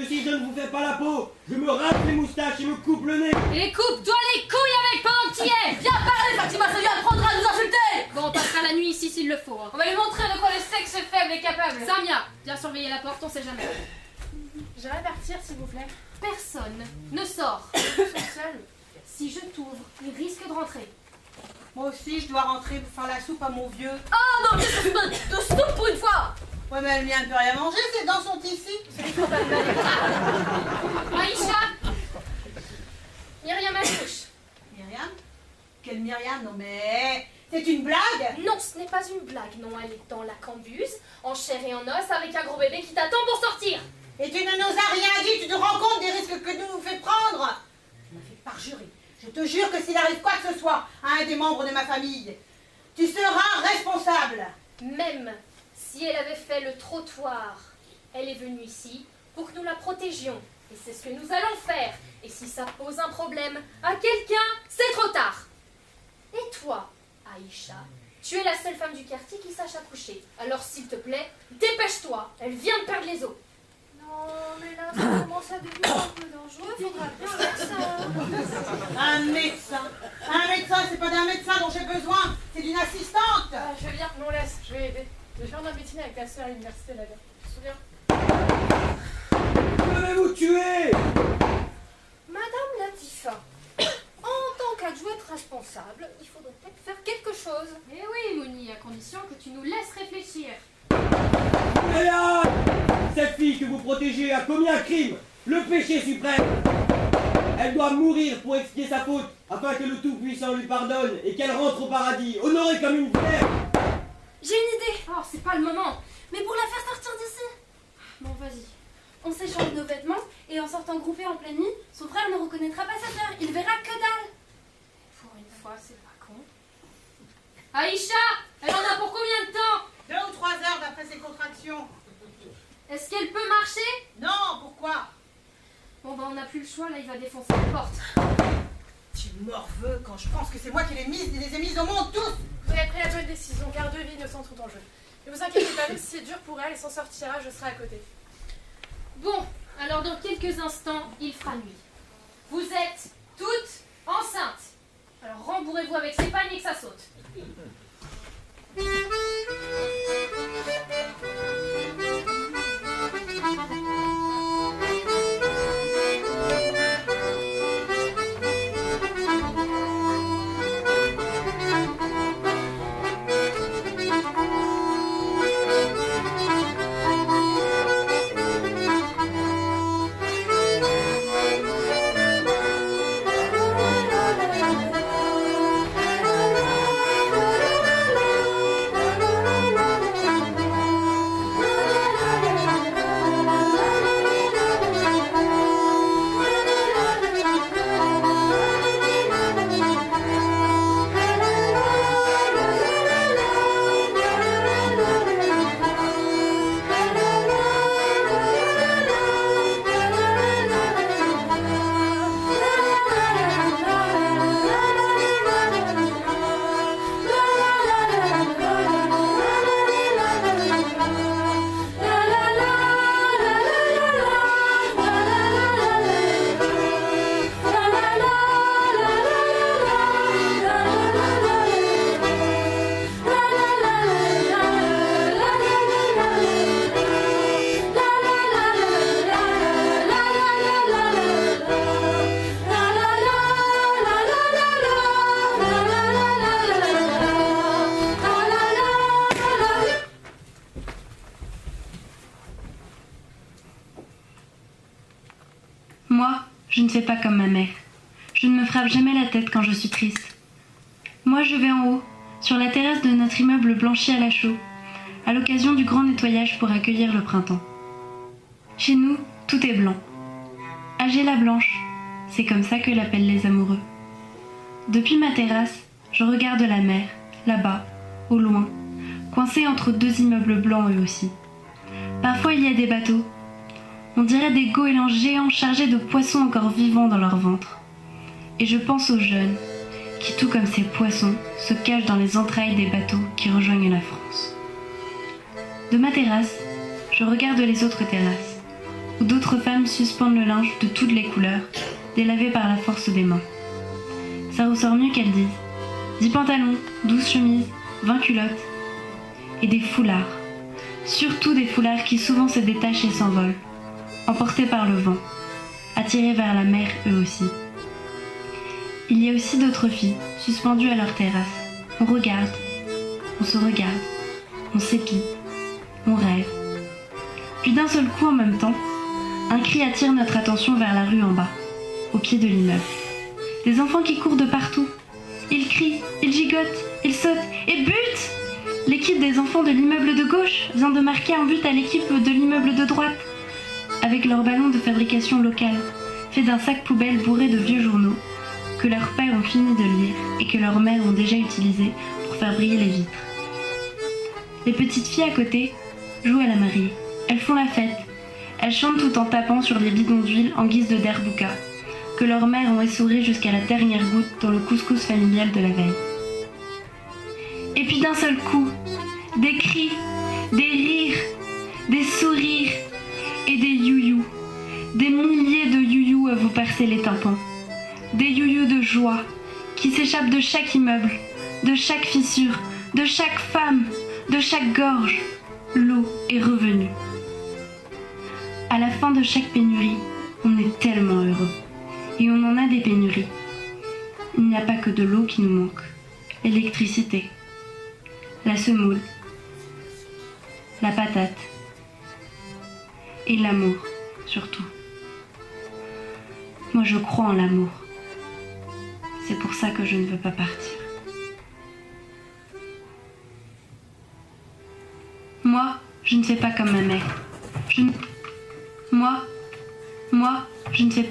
que si je ne vous fais pas la peau, je me rase les moustaches et me coupe le nez. Et coupe-toi les couilles avec pendant que t'y es. Viens parler, Fatima, ça lui apprendra à nous insulter. Bon, on passera la nuit ici s'il le faut. Hein. On va lui montrer de quoi le sexe faible est capable. Samia, viens surveiller la porte, on sait jamais. J'aimerais partir, s'il vous plaît. Personne ne sort. Je suis seule. Si je t'ouvre, il risque de rentrer. Moi aussi, je dois rentrer pour faire la soupe à mon vieux. Oh non, mais c'est de soupe pour une fois. Ouais, mais elle vient de rien manger, ses dents sont ici. Aïcha, Myriam accouche. Myriam? Quelle Myriam? Non mais... c'est une blague? Non, ce n'est pas une blague. Non, elle est dans la cambuse, en chair et en os, avec un gros bébé qui t'attend pour sortir. Et tu ne nous as rien dit, tu te rends compte des risques que tu nous fais prendre? Je me fais parjurer. Je te jure que s'il arrive quoi que ce soit à un des membres de ma famille, tu seras responsable. Même si elle avait fait le trottoir, elle est venue ici pour que nous la protégions. Et c'est ce que nous allons faire. Et si ça pose un problème à quelqu'un, c'est trop tard. Et toi, Aïcha, tu es la seule femme du quartier qui sache accoucher. Alors s'il te plaît, dépêche-toi, elle vient de perdre les os. Non, mais là, ça commence à devenir un peu dangereux. Faudra bien un médecin. Un médecin? Un médecin, c'est pas d'un médecin dont j'ai besoin, c'est d'une assistante. Ah, je vais bien, non, laisse, je vais aider. Je vais faire de la médecine avec ta soeur à l'université là-bas. Tu te souviens? Je vais vous tuer. Madame Latifa, en tant qu'adjointe responsable, il faudrait peut-être faire quelque chose. Eh oui, Mouni, à condition que tu nous laisses réfléchir. Et là, cette fille que vous protégez a commis un crime, le péché suprême. Elle doit mourir pour expier sa faute, afin que le Tout-Puissant lui pardonne et qu'elle rentre au paradis, honorée comme une pierre. J'ai une idée. Oh, c'est pas le moment. Mais pour la faire sortir d'ici, Bon, vas-y. on s'échange nos vêtements et en sortant groupés en pleine nuit, son frère ne reconnaîtra pas sa sœur. Il verra que dalle. Pour une fois, c'est pas con. Aïcha, elle en a pour combien de temps? 2 ou 3 heures d'après ses contractions. Est-ce qu'elle peut marcher? Non, pourquoi? Bon, bah, on n'a plus le choix, là, il va défoncer la porte. Tu morveux quand je pense que c'est moi qui les ai mises au monde tous. Vous avez pris la bonne décision car 2 vies innocentes sont en jeu. Ne vous inquiétez pas, même si c'est dur pour elle, elle s'en sortira, je serai à côté. Bon, alors dans quelques instants, il fera nuit. Vous êtes toutes enceintes. Alors rembourrez-vous avec ces pagnes et que ça saute. Moi, je ne fais pas comme ma mère. Je ne me frappe jamais la tête quand je suis triste. Moi, je vais en haut, sur la terrasse de notre immeuble blanchi à la chaux, à l'occasion du grand nettoyage pour accueillir le printemps. Chez nous, tout est blanc. Agéla blanche, c'est comme ça que l'appellent les amoureux. Depuis ma terrasse, je regarde la mer, là-bas, au loin, coincée entre 2 immeubles blancs eux aussi. Parfois, il y a des bateaux. On dirait des goélands géants chargés de poissons encore vivants dans leur ventre. Et je pense aux jeunes, qui tout comme ces poissons, se cachent dans les entrailles des bateaux qui rejoignent la France. De ma terrasse, je regarde les autres terrasses. où d'autres femmes suspendent le linge de toutes les couleurs, délavé par la force des mains. Ça ressort mieux qu'elles disent. 10 pantalons, 12 chemises, 20 culottes. Et des foulards. Surtout des foulards qui souvent se détachent et s'envolent, emportés par le vent, attirés vers la mer eux aussi. Il y a aussi d'autres filles, suspendues à leur terrasse. On regarde, on se regarde, on s'épie, on rêve. Puis d'un seul coup en même temps, un cri attire notre attention vers la rue en bas, au pied de l'immeuble. Des enfants qui courent de partout. Ils crient, ils gigotent, ils sautent et butent. L'équipe des enfants de l'immeuble de gauche vient de marquer un but à l'équipe de l'immeuble de droite, avec leur ballon de fabrication locale, fait d'un sac poubelle bourré de vieux journaux, que leurs pères ont fini de lire et que leurs mères ont déjà utilisés pour faire briller les vitres. Les petites filles à côté jouent à la mariée. Elles font la fête. Elles chantent tout en tapant sur les bidons d'huile en guise de derbouka, que leurs mères ont essoré jusqu'à la dernière goutte dans le couscous familial de la veille. Et puis d'un seul coup, des cris, des rires, des sourires et des you-you. Des milliers de you-you à vous percer les tympans. Des you-you de joie qui s'échappent de chaque immeuble, de chaque fissure, de chaque femme, de chaque gorge. L'eau est revenue. À la fin de chaque pénurie, on est tellement heureux. Et on en a des pénuries. Il n'y a pas que de l'eau qui nous manque. L'électricité, la semoule, la patate et l'amour surtout. Moi je crois en l'amour. C'est pour ça que je ne veux pas partir. Moi, je ne fais pas comme ma mère. Moi, je ne fais